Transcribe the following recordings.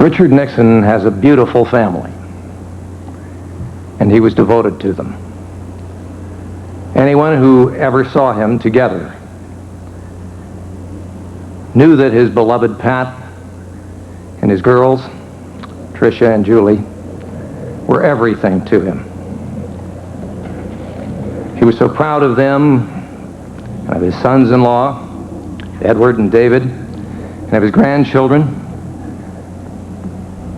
Richard Nixon has a beautiful family, and he was devoted to them. Anyone who ever saw him together knew that his beloved Pat and his girls, Tricia and Julie, were everything to him. He was so proud of them and of his sons-in-law, Edward and David, and of his grandchildren.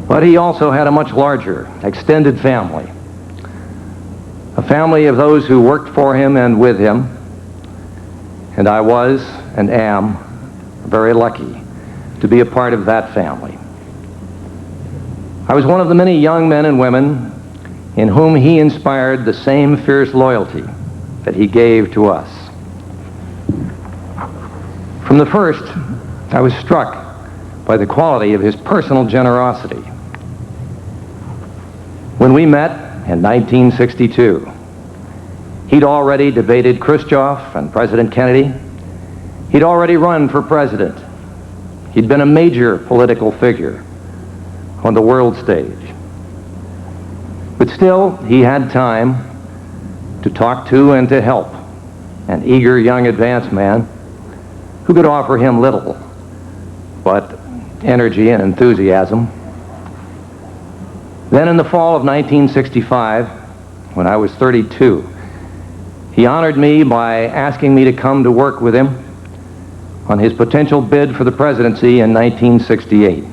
But he also had a much larger, extended family. A family of those who worked for him and with him. And I was and am very lucky to be a part of that family. I was one of the many young men and women in whom he inspired the same fierce loyalty that he gave to us. From the first, I was struck by the quality of his personal generosity. When we met in 1962, he'd already debated Khrushchev and President Kennedy. He'd already run for president. He'd been a major political figure on the world stage. But still, he had time to talk to and to help an eager young advance man who could offer him little but energy and enthusiasm. Then in the fall of 1965, when I was 32, he honored me by asking me to come to work with him on his potential bid for the presidency in 1968.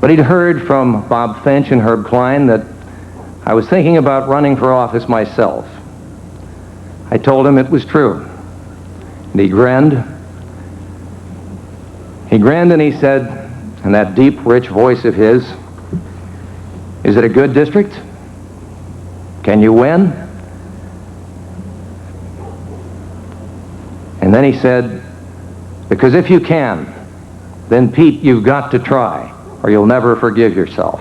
But he'd heard from Bob Finch and Herb Klein that I was thinking about running for office myself. I told him it was true. And he grinned. He grinned and he said, in that deep, rich voice of his, "Is it a good district? Can you win?" And then he said, "Because if you can, then Pete, you've got to try, or you'll never forgive yourself."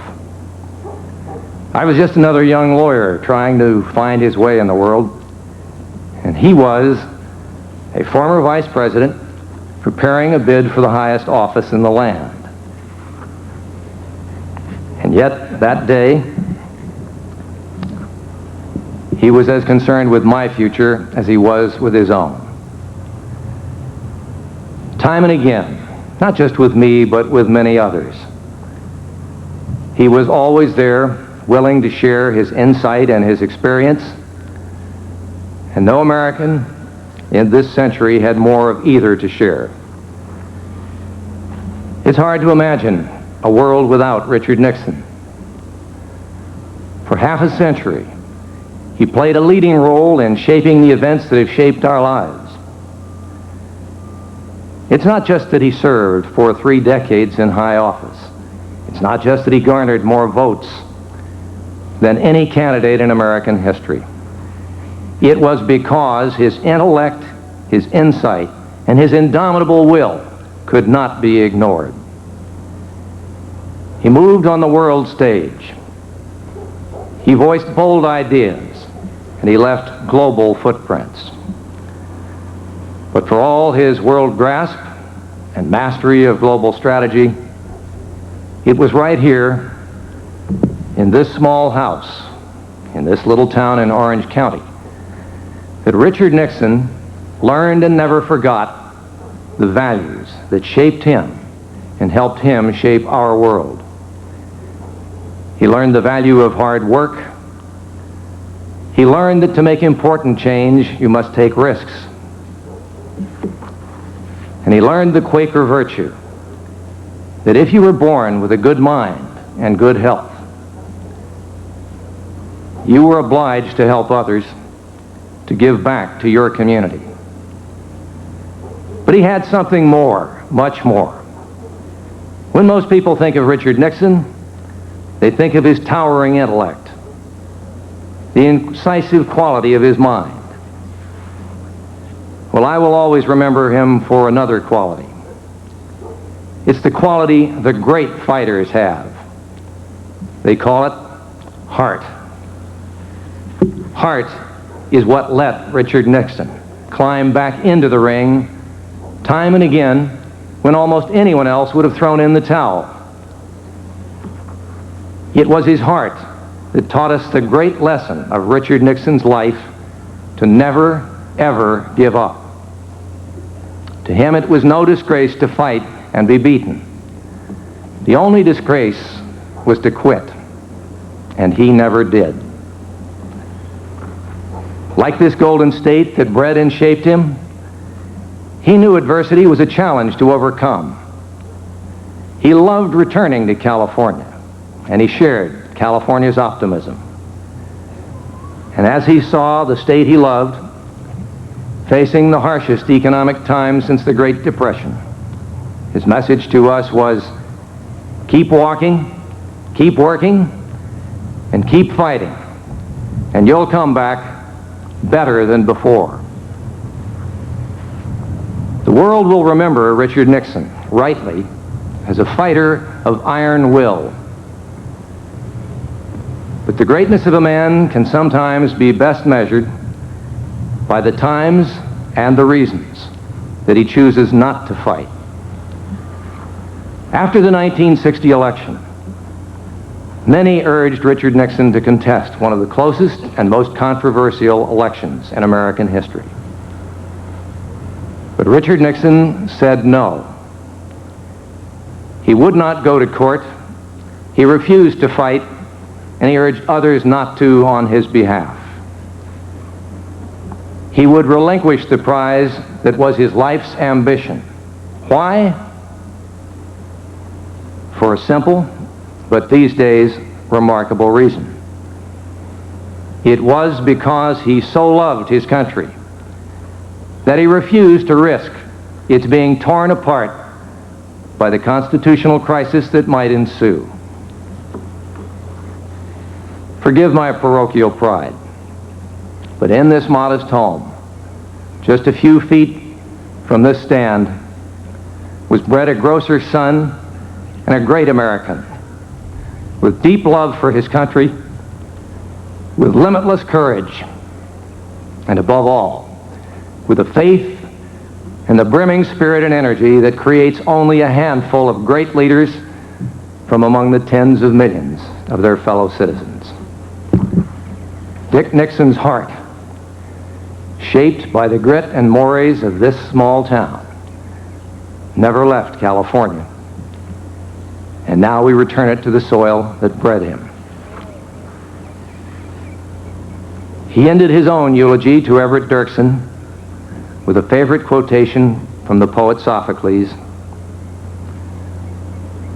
I was just another young lawyer trying to find his way in the world, and he was a former vice president preparing a bid for the highest office in the land. And yet, that day, he was as concerned with my future as he was with his own. Time and again, not just with me, but with many others, he was always there, willing to share his insight and his experience. And no American in this century had more of either to share. It's hard to imagine a world without Richard Nixon. For half a century, he played a leading role in shaping the events that have shaped our lives. It's not just that he served for 3 decades in high office. It's not just that he garnered more votes than any candidate in American history. It was because his intellect, his insight, and his indomitable will could not be ignored. He moved on the world stage. He voiced bold ideas, and he left global footprints. But for all his world grasp and mastery of global strategy, it was right here in this small house, in this little town in Orange County, that Richard Nixon learned and never forgot the values that shaped him and helped him shape our world. He learned the value of hard work. He learned that to make important change, you must take risks. And he learned the Quaker virtue that if you were born with a good mind and good health, you were obliged to help others, to give back to your community. But he had something more, much more. When most people think of Richard Nixon, they think of his towering intellect, the incisive quality of his mind. Well, I will always remember him for another quality. It's the quality the great fighters have. They call it heart. Heart is what let Richard Nixon climb back into the ring time and again when almost anyone else would have thrown in the towel. It was his heart that taught us the great lesson of Richard Nixon's life to never, ever give up. To him, it was no disgrace to fight and be beaten. The only disgrace was to quit, and he never did. Like this golden state that bred and shaped him, he knew adversity was a challenge to overcome. He loved returning to California, and he shared California's optimism. And as he saw the state he loved facing the harshest economic times since the Great Depression, his message to us was, keep walking, keep working, and keep fighting, and you'll come back better than before. The world will remember Richard Nixon, rightly, as a fighter of iron will. But the greatness of a man can sometimes be best measured by the times and the reasons that he chooses not to fight. After the 1960 election, many urged Richard Nixon to contest one of the closest and most controversial elections in American history. But Richard Nixon said no. He would not go to court. He refused to fight, and he urged others not to on his behalf. He would relinquish the prize that was his life's ambition. Why? For a simple, but these days, remarkable reason. It was because he so loved his country that he refused to risk its being torn apart by the constitutional crisis that might ensue. Forgive my parochial pride, but in this modest home, just a few feet from this stand, was bred a grocer's son and a great American, with deep love for his country, with limitless courage, and above all, with a faith and the brimming spirit and energy that creates only a handful of great leaders from among the tens of millions of their fellow citizens. Dick Nixon's heart, shaped by the grit and mores of this small town, never left California. And now we return it to the soil that bred him. He ended his own eulogy to Everett Dirksen with a favorite quotation from the poet Sophocles: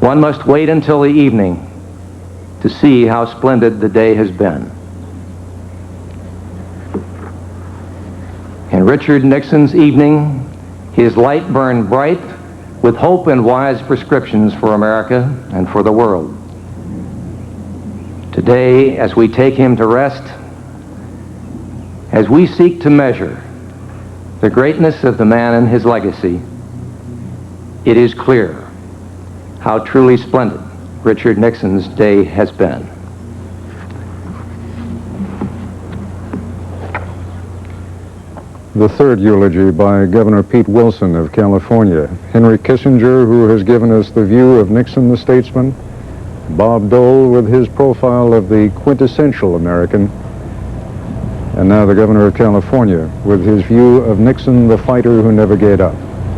"One must wait until the evening to see how splendid the day has been." In Richard Nixon's evening, his light burned bright with hope and wise prescriptions for America and for the world. Today, as we take him to rest, as we seek to measure the greatness of the man and his legacy, it is clear how truly splendid Richard Nixon's day has been. The third eulogy by Governor Pete Wilson of California, Henry Kissinger, who has given us the view of Nixon the statesman, Bob Dole with his profile of the quintessential American, and now the Governor of California with his view of Nixon the fighter who never gave up.